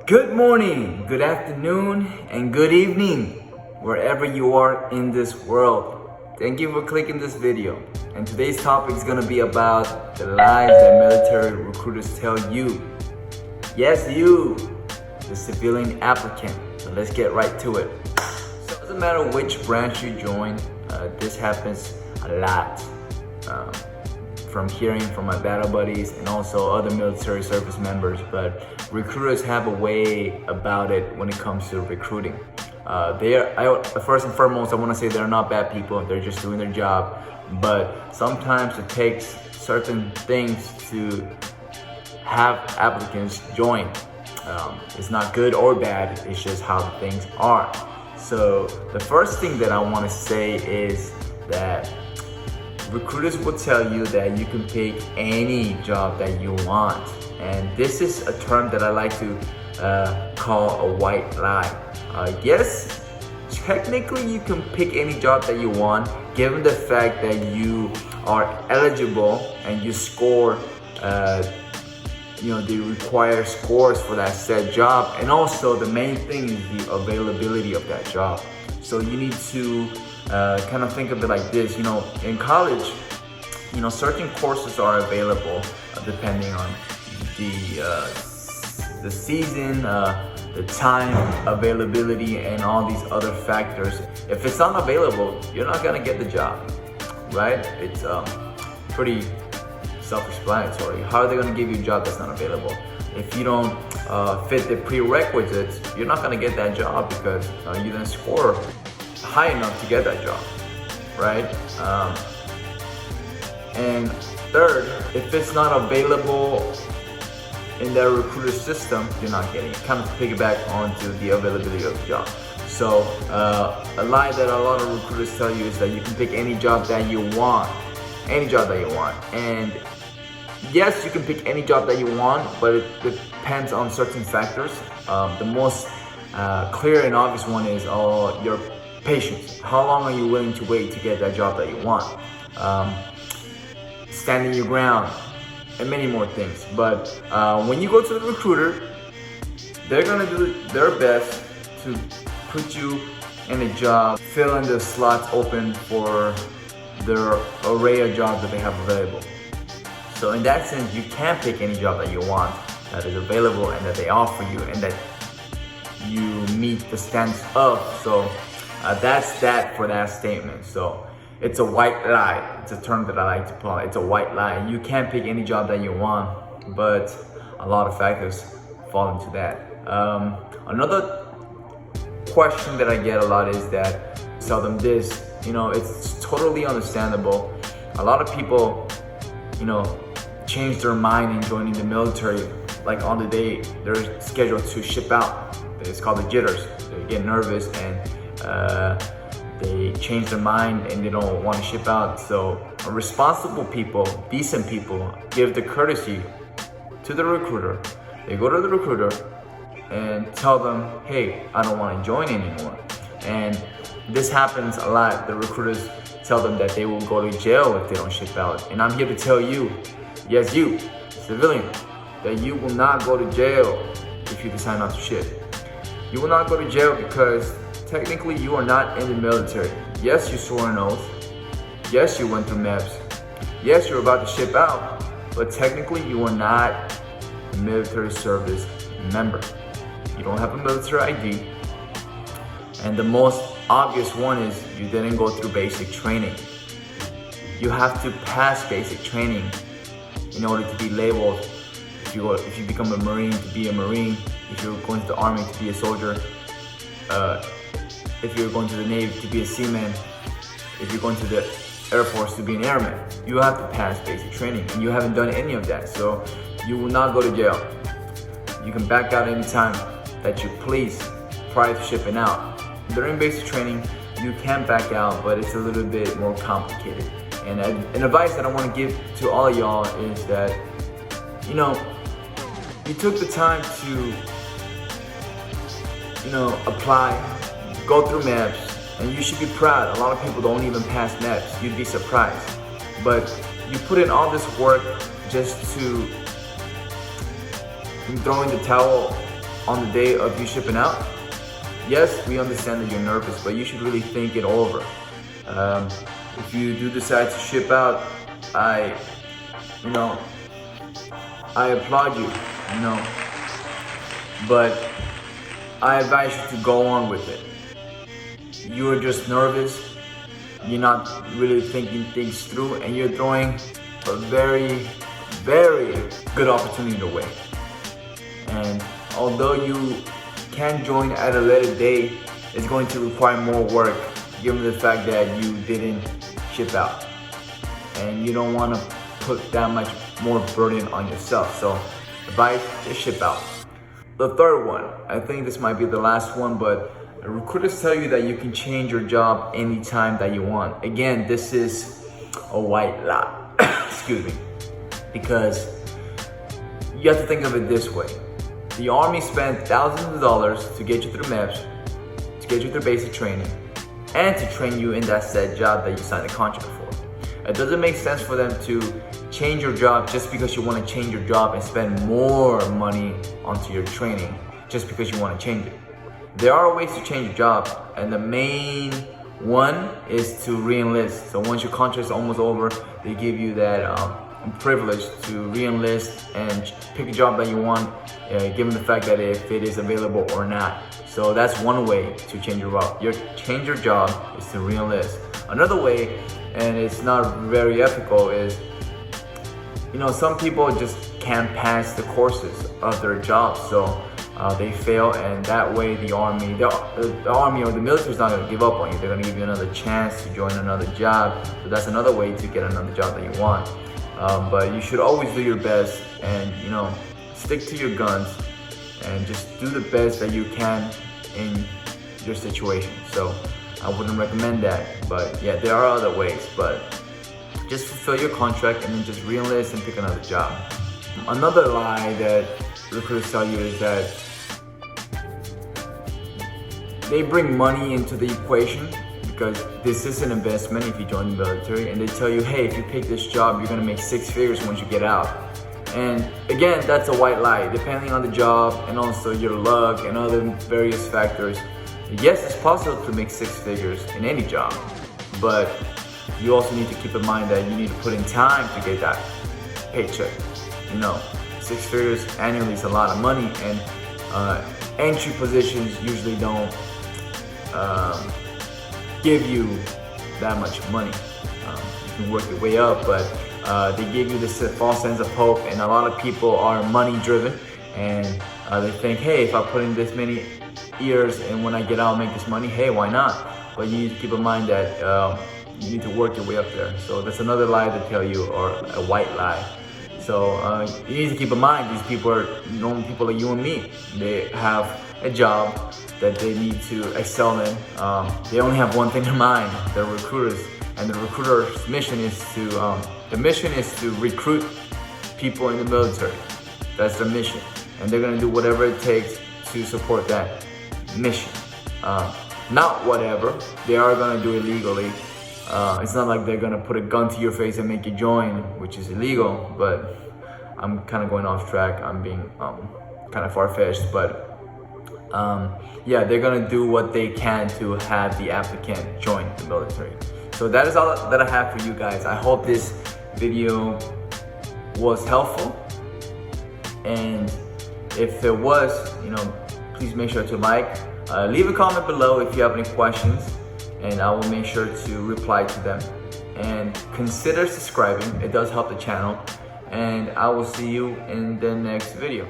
Good morning, good afternoon, and good evening, wherever you are in this world. Thank you for clicking this video. And today's topic is going to be about the lies that military recruiters tell you. Yes, you, the civilian applicant. So let's get right to it. So it doesn't matter which branch you join, this happens a lot. From hearing from my battle buddies and also other military service members, but recruiters have a way about it when it comes to recruiting. First and foremost, I want to say they're not bad people. They're just doing their job. But sometimes it takes certain things to have applicants join. It's not good or bad. It's just how the things are. So the first thing that I want to say is that recruiters will tell you that you can pick any job that you want. And this is a term that I like to call a white lie. Yes, technically you can pick any job that you want, given the fact that you are eligible and you score, they require scores for that said job. And also the main thing is the availability of that job. So you need to kind of think of it like this. In college, certain courses are available depending on the season, the time, availability, and all these other factors. If it's not available, you're not gonna get the job, right? It's pretty self-explanatory. How are they gonna give you a job that's not available? If you don't fit the prerequisites, you're not gonna get that job because you didn't score high enough to get that job, right? And third, if it's not available in their recruiter system, you're not getting it. Kind of piggyback onto the availability of the job. So a lie that a lot of recruiters tell you is that you can pick any job that you want, And yes, you can pick any job that you want, but it depends on certain factors. The most clear and obvious one is your patience. How long are you willing to wait to get that job that you want? Standing your ground, and many more things. But when you go to the recruiter, they're gonna do their best to put you in a job, fill in the slots open for their array of jobs that they have available. So in that sense, you can pick any job that you want that is available and that they offer you and that you meet the standards of. So that's that for that statement. So it's a white lie. It's a term that I like to call it. It's a white lie. You can't pick any job that you want, but a lot of factors fall into that. Another question that I get a lot is that tell them this. It's totally understandable. A lot of people, change their mind in joining the military. Like on the day they're scheduled to ship out. It's called the jitters. They get nervous and they change their mind and they don't want to ship out. So responsible people, decent people, give the courtesy to the recruiter. They go to the recruiter and tell them, hey, I don't want to join anymore. And this happens a lot. The recruiters tell them that they will go to jail if they don't ship out. And I'm here to tell you, yes, you, civilian, that you will not go to jail if you decide not to ship. You will not go to jail because technically you are not in the military. Yes, you swore an oath. Yes, you went through MEPS. Yes, you're about to ship out, but technically you are not a military service member. You don't have a military ID. And the most obvious one is you didn't go through basic training. You have to pass basic training in order to be labeled. If you become a Marine, to be a Marine. If you're going to the Army, to be a soldier. If you're going to the Navy, to be a seaman. If you're going to the Air Force, to be an airman. You have to pass basic training, and you haven't done any of that, so you will not go to jail. You can back out anytime that you please prior to shipping out. During basic training, you can back out, but it's a little bit more complicated. And an advice that I want to give to all of y'all is that, you took the time to, apply, go through MEPS, and you should be proud. A lot of people don't even pass MEPS. You'd be surprised. But you put in all this work just to throwing the towel on the day of you shipping out, yes, we understand that you're nervous, but you should really think it over. If you do decide to ship out, I applaud you, but I advise you to go on with it. You're just nervous, you're not really thinking things through, and you're throwing a very, very good opportunity away. And although you can join at a later date, it's going to require more work given the fact that you didn't ship out. And you don't want to put that much more burden on yourself. So advice, just ship out. The third one, I think this might be the last one, but recruiters tell you that you can change your job anytime that you want. Again, this is a white lie. Excuse me. Because you have to think of it this way. The Army spent thousands of dollars to get you through MEPS, to get you through basic training, and to train you in that said job that you signed a contract for. It doesn't make sense for them to change your job just because you want to change your job and spend more money onto your training just because you want to change it. There are ways to change your job, and the main one is to re-enlist. So once your contract is almost over, they give you that privilege to re-enlist and pick a job that you want, given the fact that if it is available or not. So that's one way to change your job. Change your job is to re-enlist. Another way, and it's not very ethical, is some people just can't pass the courses of their jobs, so they fail, and that way the army or the military is not going to give up on you. They're going to give you another chance to join another job. So that's another way to get another job that you want. But you should always do your best, and stick to your guns, and just do the best that you can in your situation. So I wouldn't recommend that, but yeah, there are other ways. But just fulfill your contract and then just re-enlist and pick another job. Another lie that recruiters tell you is that they bring money into the equation, because this is an investment if you join the military, and they tell you, hey, if you pick this job, you're gonna make 6 figures once you get out. And again, that's a white lie. Depending on the job and also your luck and other various factors, yes, it's possible to make 6 figures in any job, but you also need to keep in mind that you need to put in time to get that paycheck. 6 figures annually is a lot of money, and entry positions usually don't give you that much money. You can work your way up, but they give you this false sense of hope, and a lot of people are money driven, and they think, hey, if I put in this many years and when I get out I'll make this money, hey, why not? But you need to keep in mind that you need to work your way up there. So that's another lie they tell you, or a white lie. So you need to keep in mind, these people are normal people like you and me. They have a job that they need to excel in. They only have one thing in mind. They're recruiters, and the recruiter's mission is to recruit people in the military. That's their mission, and they're gonna do whatever it takes to support that mission. Not whatever, they are gonna do it legally. It's not like they're gonna put a gun to your face and make you join, which is illegal, but I'm kind of going off track. I'm being kind of far-fetched, but yeah, they're gonna do what they can to have the applicant join the military. So that is all that I have for you guys. I hope this video was helpful, and if it was, please make sure to like, leave a comment below if you have any questions, and I will make sure to reply to them. And consider subscribing, it does help the channel, and I will see you in the next video.